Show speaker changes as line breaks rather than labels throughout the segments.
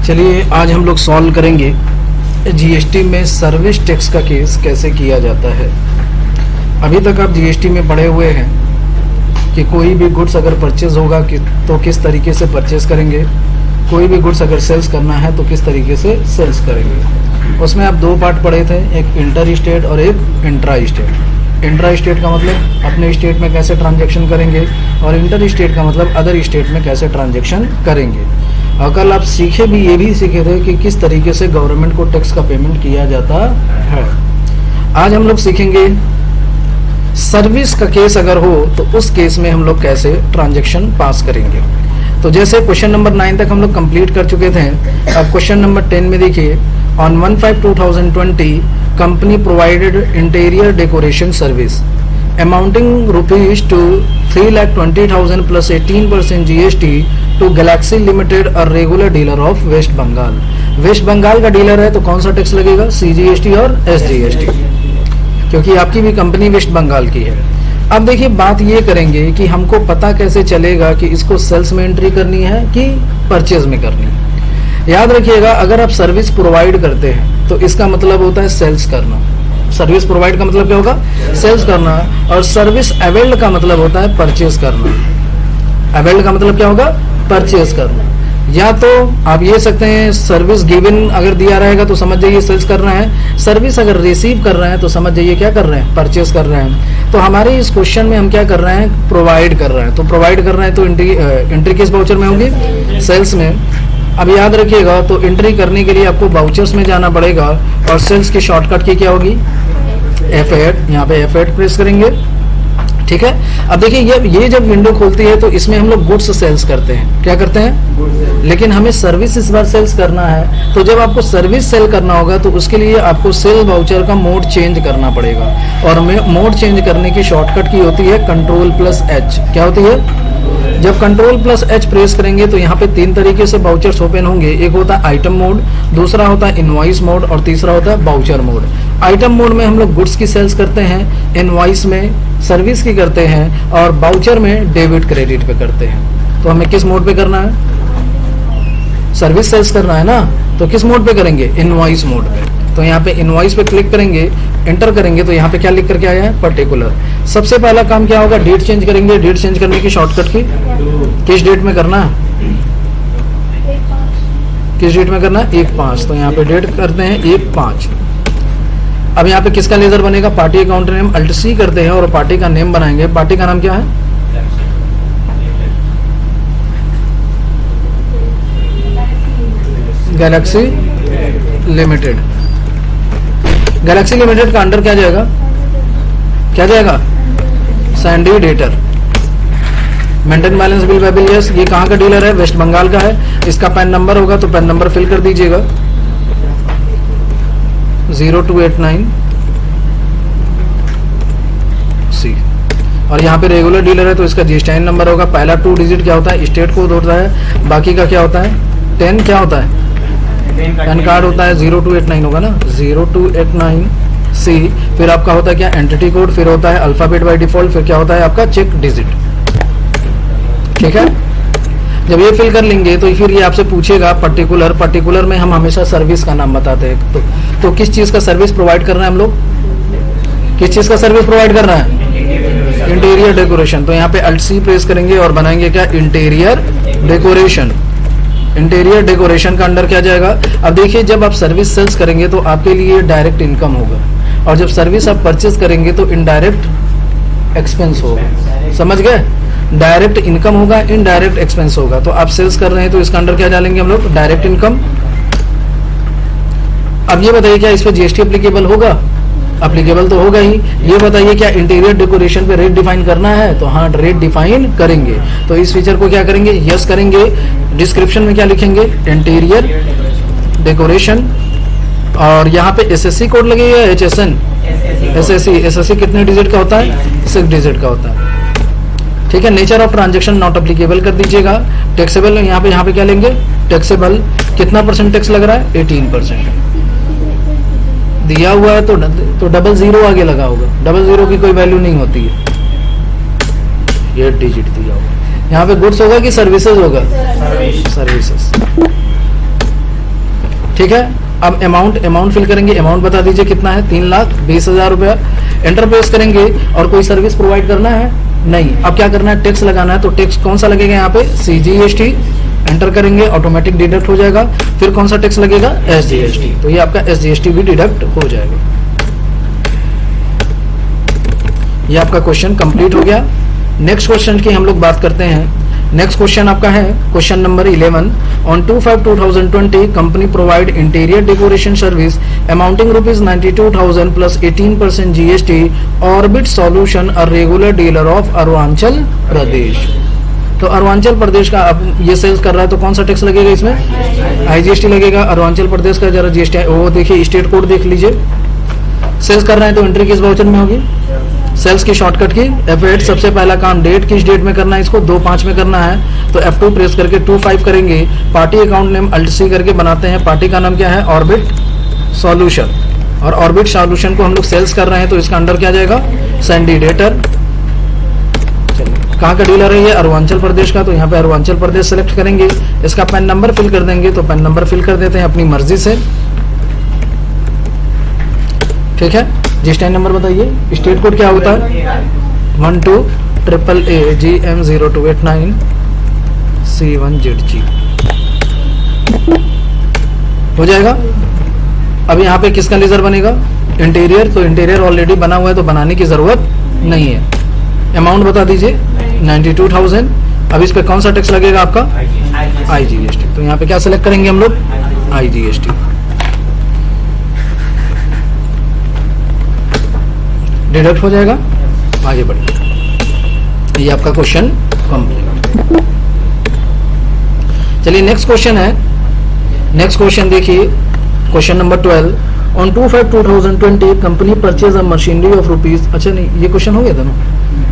चलिए आज हम लोग सॉल्व करेंगे जीएसटी में सर्विस टैक्स का केस कैसे किया जाता है। अभी तक आप जीएसटी में पढ़े हुए हैं कि कोई भी गुड्स अगर परचेज होगा कि तो किस तरीके से परचेज करेंगे, कोई भी गुड्स अगर सेल्स करना है तो किस तरीके से सेल्स करेंगे। उसमें आप दो पार्ट पढ़े थे, एक इंटर स्टेट और एक इंट्रा स्टेट। इंट्रा स्टेट का मतलब अपने स्टेट में कैसे ट्रांजैक्शन करेंगे और इंटर स्टेट का मतलब अदर स्टेट में कैसे ट्रांजैक्शन करेंगे। और कल आप सीखे भी, ये भी सीखे थे कि किस तरीके से गवर्नमेंट को टैक्स का पेमेंट किया जाता है। आज हम लोग सीखेंगे सर्विस का केस अगर हो तो उस केस में हम लोग कैसे ट्रांजैक्शन पास करेंगे। तो जैसे क्वेश्चन नंबर 9 तक हम लोग कंप्लीट कर चुके थे। अब क्वेश्चन नंबर 10 में देखिए, on 1/5/2020 company provided interior decoration service amounting rupees to 3,20,000 plus 18% GST to Galaxy limited और regular dealer of West Bengal. West Bengal का डीलर है तो कौन सा टैक्स लगेगा, CGST और SGST, क्योंकि आपकी भी कंपनी वेस्ट बंगाल की है। अब देखिए बात ये करेंगे कि हमको पता कैसे चलेगा कि इसको सेल्स में एंट्री करनी है कि परचेज में करनी है। याद रखिएगा, अगर आप सर्विस प्रोवाइड करते हैं तो इसका मतलब होता है सेल्स करना। सर्विस प्रोवाइड का मतलब क्या होगा, सेल्स करना। और सर्विस अवेल्ड का मतलब होता है परचेज करना। अवेल्ड का मतलब क्या होगा, परचेज करना। या तो आप ये सकते हैं सर्विस गिवन अगर दिया रहेगा तो समझ जाइए सेल्स कर रहे हैं, सर्विस अगर रिसीव कर रहे हैं तो समझ जाइए क्या कर रहे हैं, परचेज कर रहे हैं। तो हमारे इस क्वेश्चन में हम क्या कर रहे हैं, प्रोवाइड कर रहे हैं। तो प्रोवाइड कर रहे हैं तो एंट्री किस वाउचर में होगी, सेल्स में। अब याद रखिएगा, तो एंट्री करने के लिए आपको वाउचर्स में जाना पड़ेगा और सेल्स की शॉर्टकट की क्या होगी, F8। यहाँ पे F8 प्रेस करेंगे, ठीक है। अब देखिए ये जब विंडो खुलती है तो इसमें हम लोग गुड्स सेल्स करते हैं। क्या करते हैं, लेकिन हमें सर्विस इस बार सेल्स करना है। तो जब आपको सर्विस सेल करना होगा तो उसके लिए आपको सेल वाउचर का मोड चेंज करना पड़ेगा। और मोड चेंज करने की शॉर्टकट की होती है Ctrl+H। क्या होती है, जब Ctrl+H प्रेस करेंगे तो यहाँ पे 3 तरीके से वाउचर्स ओपन होंगे। एक होता है आइटम मोड, दूसरा होता है इनवॉइस मोड और तीसरा होता है वाउचर मोड। आइटम मोड में हम लोग गुड्स की सेल्स करते हैं, इनवॉइस में सर्विस की करते हैं और वाउचर में डेबिट क्रेडिट पे करते हैं। तो हमें किस मोड पे करना है, सर्विस सेल्स करना है ना, तो किस मोड पे करेंगे, इनवॉइस मोड पे। तो यहाँ पे इनवॉइस पे क्लिक करेंगे, एंटर करेंगे तो यहाँ पे क्या लिख करके आया है, पर्टिकुलर। सबसे पहला काम क्या होगा, डेट चेंज करेंगे। डेट चेंज करने की शॉर्टकट की किस डेट में करना है, किस डेट में करना है, 1/5। तो यहाँ पे डेट करते हैं 1/5। अब यहाँ पे किसका लेजर बनेगा, पार्टी अकाउंट नेम Alt+C करते हैं और पार्टी का नेम बनाएंगे। पार्टी का नाम क्या है, गैलेक्सी लिमिटेड। गैलेक्सी लिमिटेड का अंडर क्या जाएगा, क्या जाएगा, Sandy debtor. Maintain balance bill waybill, yes. ये कहाँ का डीलर है, वेस्ट बंगाल का है। इसका पैन नंबर होगा तो पैन नंबर फिल कर दीजिएगा, 0289C। और यहाँ पे रेगुलर डीलर है तो इसका GSTIN नंबर होगा। पहला 2 डिजिट क्या होता है, स्टेट कोड होता है, बाकी का क्या होता है, 10 क्या होता है, पैन कार्ड होता है। 0289 होगा ना, 0289C। फिर आपका होता है क्या, एंटिटी कोड। फिर होता है अल्फाबेट बाय डिफॉल्ट। फिर क्या होता है आपका चेक डिजिट, ठीक है। जब ये फिल कर लेंगे तो फिर ये आपसे पूछेगा पर्टिकुलर। पर्टिकुलर में हम हमेशा सर्विस का नाम बताते हैं। तो किस चीज का सर्विस प्रोवाइड कर रहे हैं हम लोग, किस चीज का सर्विस प्रोवाइड कर रहे हैं, इंटीरियर डेकोरेशन। तो यहाँ पे Alt+C प्रेस करेंगे और बनाएंगे क्या, इंटीरियर डेकोरेशन। इंटीरियर डेकोरेशन का अंडर क्या जाएगा। अब देखिए, जब आप सर्विस सेल्स करेंगे तो आपके लिए डायरेक्ट इनकम होगा और जब सर्विस आप परचेज करेंगे तो इनडायरेक्ट एक्सपेंस होगा। समझ गए, डायरेक्ट इनकम होगा, इनडायरेक्ट एक्सपेंस होगा। तो आप सेल्स कर रहे हैं तो इसका अंडर क्या डालेंगे हम लोग, डायरेक्ट इनकम। अब ये बताइए क्या इस पे GST एप्लीकेबल होगा, एप्लीकेबल तो होगा ही। ये बताइए क्या इंटीरियर डेकोरेशन पे रेट डिफाइन करना है, तो हाँ रेट डिफाइन करेंगे। तो इस फीचर को क्या करेंगे, यस करेंगे। डिस्क्रिप्शन में क्या लिखेंगे, इंटीरियर डेकोरेशन। और यहाँ पे SSC कोड लगेगा, HSN, SSC कितने डिजिट का होता है, 6 डिजिट का होता है, ठीक है। Nature of transaction not applicable कर दीजिएगा। टैक्सेबल यहाँ पे क्या लेंगे, टैक्सेबल कितना % टैक्स लग रहा है, 18% दिया हुआ है। तो 00 आगे लगा होगा, 00 की कोई वैल्यू नहीं होती है, 8 डिजिट दिया होगा। यहाँ पे गुड्स होगा कि सर्विसेज होगा, सर्विसेज। ठीक है। अब अमाउंट फिल करेंगे, अमाउंट बता दीजिए कितना है, 3,20,000 रुपया। एंटर प्रेस करेंगे और कोई सर्विस प्रोवाइड करना है नहीं। अब क्या करना है, टैक्स लगाना है, तो टैक्स कौन सा लगेगा यहाँ पे, CGST। एंटर करेंगे, ऑटोमेटिक डिडक्ट हो जाएगा। फिर कौन सा टैक्स लगेगा, SGST, तो ये आपका SGST भी डिडक्ट हो जाएगा। ये आपका क्वेश्चन कंप्लीट हो गया। नेक्स्ट क्वेश्चन की हम लोग बात करते हैं। नेक्स्ट क्वेश्चन आपका है question number 11। On 2/5/2020 company provide interior decoration service amounting ₹92,000 plus 18% GST orbit solution a regular dealer of Arunachal Pradesh. तो अरुणाचल प्रदेश का अब ये सेल्स कर रहा है, तो कौन सा टैक्स लगेगा इसमें, IGST लगेगा। अरुणाचल प्रदेश का जरा GST वो देखिए, स्टेट कोड देख लीजिए। सेल्स कर रहे हैं तो एंट्री किस वाउचर में होगी, सेल्स की शॉर्टकट की F8। सबसे पहला काम डेट, किस डेट में करना है इसको, 2/5 में करना है, तो F2 प्रेस करके 2/5 करेंगे। पार्टी अकाउंट नेम Alt+C करके बनाते हैं। पार्टी का नाम क्या है, ऑर्बिट सॉल्यूशन। और ऑर्बिट सॉल्यूशन को हम लोग सेल्स कर रहे हैं, तो इसका अंडर क्या जाएगा, सैंडी डेटर। चलिए, कहाँ का डीलर है ये, अरुणाचल प्रदेश का, तो यहाँ पे अरुणाचल प्रदेश सेलेक्ट करेंगे। इसका पैन नंबर फिल कर देंगे, तो पैन नंबर फिल कर देते हैं अपनी मर्जी से, ठीक है। GST नंबर बताइए, स्टेट कोड क्या होता है, 12AAA GM0289 C1ZG हो जाएगा। अब यहाँ पे किसका लेजर बनेगा, इंटीरियर, तो इंटीरियर ऑलरेडी बना हुआ है, तो बनाने की जरूरत नहीं है। अमाउंट बता दीजिए 92,000। अब इस पे कौन सा टैक्स लगेगा आपका, IGST, तो यहाँ पे क्या सेलेक्ट करेंगे हम लोग, IGST। डिडक्ट हो जाएगा, आगे बढ़िए। ये आपका क्वेश्चन कंप्लीट। चलिए नेक्स्ट क्वेश्चन है। नेक्स्ट क्वेश्चन देखिए, question number 12। On 2/5/2020 company purchase a machinery of rupees, अच्छा नहीं ये क्वेश्चन हो गया था ना,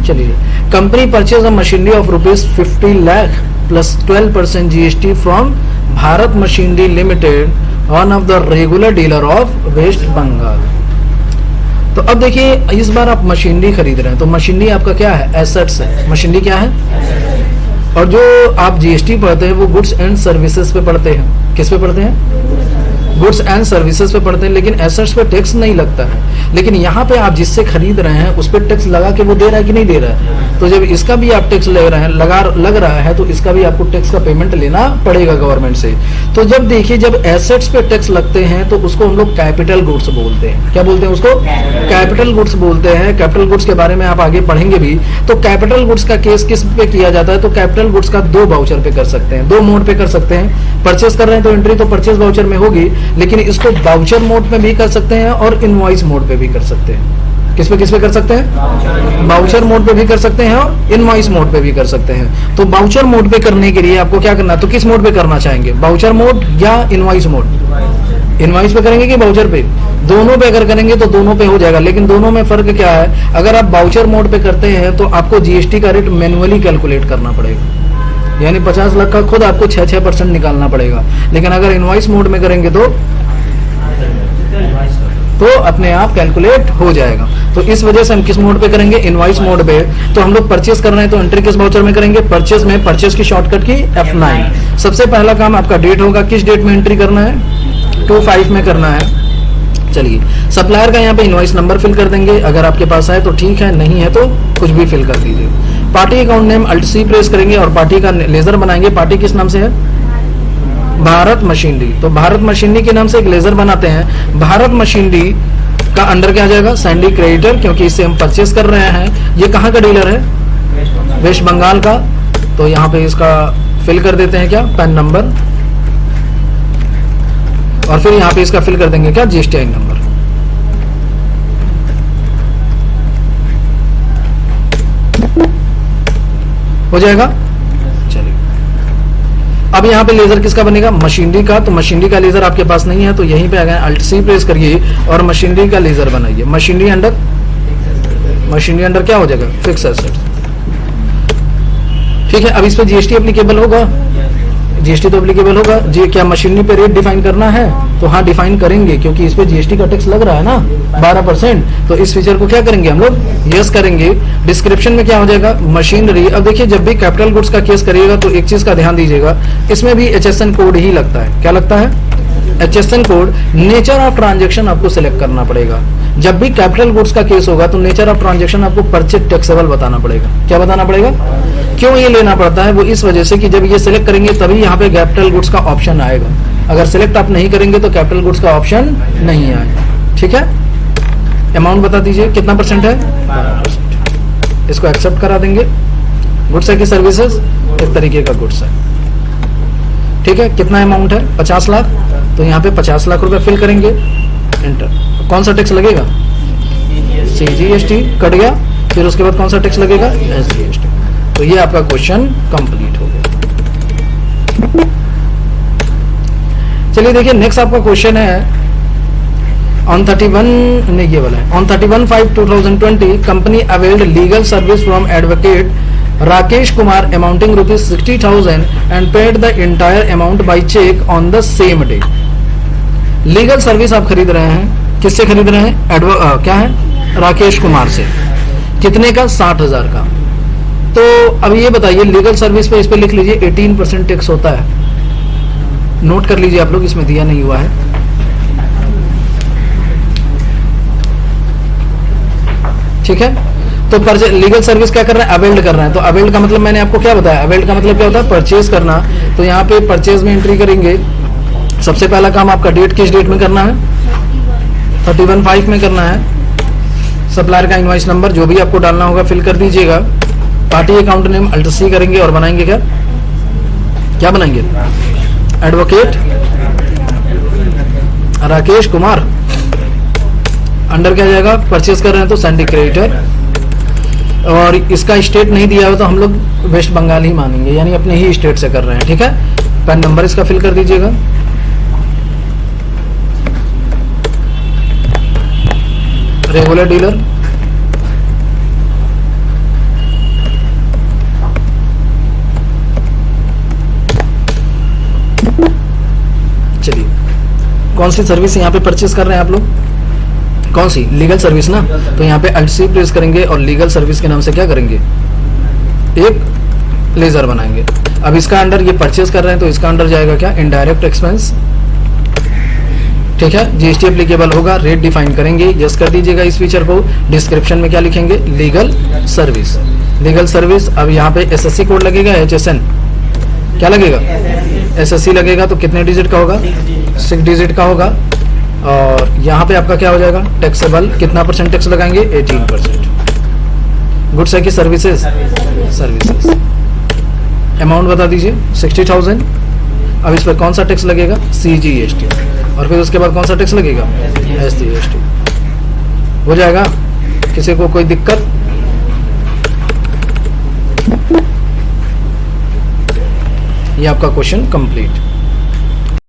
चलिए। Company purchase a machinery of ₹50 lakh plus 12% GST from Bharat machinery limited, one of the regular dealer of West Bengal. तो अब देखिए, इस बार आप मशीनरी खरीद रहे हैं, तो मशीनरी आपका क्या है, एसेट्स है। मशीनरी क्या है, और जो आप GST पढ़ते हैं वो गुड्स एंड सर्विसेज पे पढ़ते हैं। किस पे पढ़ते हैं, गुड्स एंड सर्विसेज पे पढ़ते हैं, लेकिन एसेट्स पे टैक्स नहीं लगता है। लेकिन यहाँ पे आप जिससे खरीद रहे हैं उस पर टैक्स लगा के वो दे रहा है कि नहीं दे रहा है, तो जब इसका भी आप टैक्स ले रहे हैं, लग रहा है, तो इसका भी आपको टैक्स का पेमेंट लेना पड़ेगा गवर्नमेंट से। तो जब देखिए, जब एसेट्स पे टैक्स लगते हैं तो उसको हम लोग कैपिटल गुड्स बोलते हैं। क्या बोलते हैं उसको, कैपिटल गुड्स बोलते हैं। कैपिटल गुड्स के बारे में आप आगे पढ़ेंगे भी। तो कैपिटल गुड्स का केस किस पे किया जाता है, तो कैपिटल गुड्स का 2 वाउचर पे कर सकते हैं, 2 मोड पे कर सकते हैं। परचेस कर रहे हैं तो एंट्री तो परचेस वाउचर में होगी, लेकिन इसको वाउचर मोड में भी कर सकते हैं और इनवॉइस मोड पे भी कर सकते हैं। किस पे कर सकते हैं, वाउचर मोड पे भी कर सकते हैं और इनवॉइस मोड पे भी कर सकते हैं। तो वाउचर मोड पे करने के लिए आपको क्या करना है, तो किस मोड पे करना चाहेंगे, वाउचर मोड या इनवॉइस मोड। इनवॉइस पे करेंगे कि वाउचर पे, दोनों पे अगर करेंगे तो दोनों पे हो जाएगा। लेकिन दोनों में फर्क क्या है, अगर आप वाउचर मोड पे करते हैं तो आपको GST का रेट मैन्युअली कैलकुलेट करना पड़ेगा, यानी 50 लाख का खुद आपको 6% निकालना पड़ेगा। लेकिन अगर इनवॉइस मोड में करेंगे तो अपने आप कैलकुलेट हो जाएगा। तो इस वजह से हम किस मोड पे करेंगे, इनवॉइस मोड पे। तो हम लोग परचेस कर रहे हैं तो एंट्री किस वाउचर में करेंगे, परचेस में। परचेस की शॉर्टकट की F9। सबसे पहला काम आपका डेट होगा, किस डेट में एंट्री करना है, 2/5 में करना है। चलिए, सप्लायर का यहाँ पे इनवॉइस नंबर फिल कर देंगे, अगर आपके पास है तो ठीक है, नहीं है तो कुछ भी फिल कर दीजिए। Party account name Alt+C press करेंगे और पार्टी का लेजर बनाएंगे। पार्टी किस नाम से है, भारत मशीनरी। तो भारत मशीनरी के नाम से एक लेजर बनाते हैं। भारत मशीनरी का अंडर क्या आ जाएगा, सैंडी क्रेडिटर, क्योंकि इससे हम परचेस कर रहे हैं। ये कहाँ का डीलर है, वेस्ट बंगाल का। तो यहाँ पे इसका फिल कर देते हैं क्या, पैन नंबर, और फिर यहाँ पे इसका फिल कर देंगे क्या, GST नंबर। हो जाएगा। चलिए, अब यहाँ पे लेजर किसका बनेगा, मशीनरी का। तो मशीनरी का लेजर आपके पास नहीं है तो यहीं पे आ गए, Alt+C प्रेस करिए और मशीनरी का लेजर बनाइए। मशीनरी अंडर क्या हो जाएगा, फिक्स एसेट। ठीक है, अब इस पे GST एप्लीकेबल होगा, GST तो एप्लीकेबल होगा जी। क्या मशीनरी पे रेट डिफाइन करना है, तो हाँ डिफाइन करेंगे, क्योंकि इस पे GST का टैक्स लग रहा है ना 12%। तो इस फीचर को क्या करेंगे हम लोग, यस करेंगे। डिस्क्रिप्शन में क्या हो जाएगा, मशीनरी। अब देखिए, जब भी कैपिटल गुड्स का केस करिएगा तो एक चीज का ध्यान दीजिएगा, इसमें भी HSN कोड ही लगता है। क्या लगता है, HSN code, nature of transaction आपको सिलेक्ट करना पड़ेगा। जब भी कैपिटल गुड्स का केस होगा तो नेचर ऑफ ट्रांजेक्शन आपको परचेज टैक्सेबल बताना पड़ेगा। क्या बताना पड़ेगा? क्यों ये लेना पड़ता है? वो इस वजह से कि जब ये सिलेक्ट करेंगे तभी यहाँ पे कैपिटल गुड्स का ऑप्शन आएगा। अगर सिलेक्ट आप नहीं करेंगे तो कैपिटल गुड्स का ऑप्शन नहीं आएगा। ठीक है, अमाउंट बता दीजिए कितना परसेंट है? 12%। इसको एक्सेप्ट करा देंगे। गुड्स है कि सर्विसेज? इस तरीके का गुड्स है। ठीक है, कितना अमाउंट है? 50 लाख। तो यहाँ पे 50 लाख रुपए फिल करेंगे, एंटर। कौन सा टैक्स लगेगा? CGST कट गया। फिर उसके बाद कौन सा टैक्स लगेगा? SGST। तो ये आपका क्वेश्चन कंप्लीट हो गया। चलिए देखिए, नेक्स्ट आपका क्वेश्चन है ऑन 31 नहीं, ये वाला है। On 31/5/2020 company availed legal service from advocate Rakesh Kumar amounting ₹60,000 and paid the entire amount by cheque on the same day. Legal service आप खरीद रहे हैं, किससे खरीद रहे हैं? क्या है? राकेश कुमार से। कितने का? 60,000 का। तो अब ये बताइए, लीगल सर्विस पे इस पे लिख लीजिए 18% टैक्स होता है। नोट कर लीजिए आप लोग, इसमें दिया नहीं हुआ है। ठीक है, तो लीगल सर्विस क्या कर रहे हैं? अवेल्ड कर रहे हैं। तो अवेल्ड का मतलब मैंने आपको क्या बताया? अवेल्ड का मतलब क्या होता है? परचेज करना। तो यहाँ पे परचेज में एंट्री करेंगे। सबसे पहला काम आपका डेट किस डेट में करना है? 31/5 में करना है। सप्लायर का इनवॉइस नंबर जो भी आपको डालना होगा फिल कर दीजिएगा। Party account name alt C करेंगे और बनाएंगे क्या? क्या बनाएंगे? एडवोकेट राकेश कुमार। अंडर क्या जाएगा? परचेज कर रहे हैं तो सैंडी क्रेडिटर। और इसका स्टेट नहीं दिया हो तो हम लोग वेस्ट बंगाल ही मानेंगे, यानी अपने ही स्टेट से कर रहे हैं। ठीक है, पैन नंबर इसका फिल कर दीजिएगा। रेगुलर डीलर, चलिए कौन सी सर्विस यहाँ पे परचेज कर रहे हैं आप लोग? कौन सी? लीगल सर्विस ना। तो यहाँ पे अल्ट सी प्रेस करेंगे और लीगल सर्विस के नाम से क्या करेंगे? एक लेजर बनाएंगे। अब इसका अंडर ये परचेज कर रहे हैं तो इसका अंडर जाएगा क्या? Indirect expense. ठीक है, जीएसटी एप्लीकेबल होगा। रेट डिफाइन करेंगे, यस कर दीजिएगा इस फीचर को। डिस्क्रिप्शन में क्या लिखेंगे? Legal service. Legal service. अब यहाँ पे SSC कोड लगेगा, HSN क्या लगेगा? SSC लगेगा। तो कितने डिजिट का होगा? 6 डिजिट का होगा। और यहाँ पे आपका क्या हो जाएगा? टैक्सेबल। कितना परसेंट टैक्स लगाएंगे? 18%। गुड्स है कि सर्विसेज? सर्विसेज। अमाउंट बता दीजिए 60,000। अब इस पर कौन सा टैक्स लगेगा? CGST। और फिर उसके बाद कौन सा टैक्स लगेगा? SGST। हो जाएगा? किसी को कोई दिक्कत? ये आपका क्वेश्चन कंप्लीट।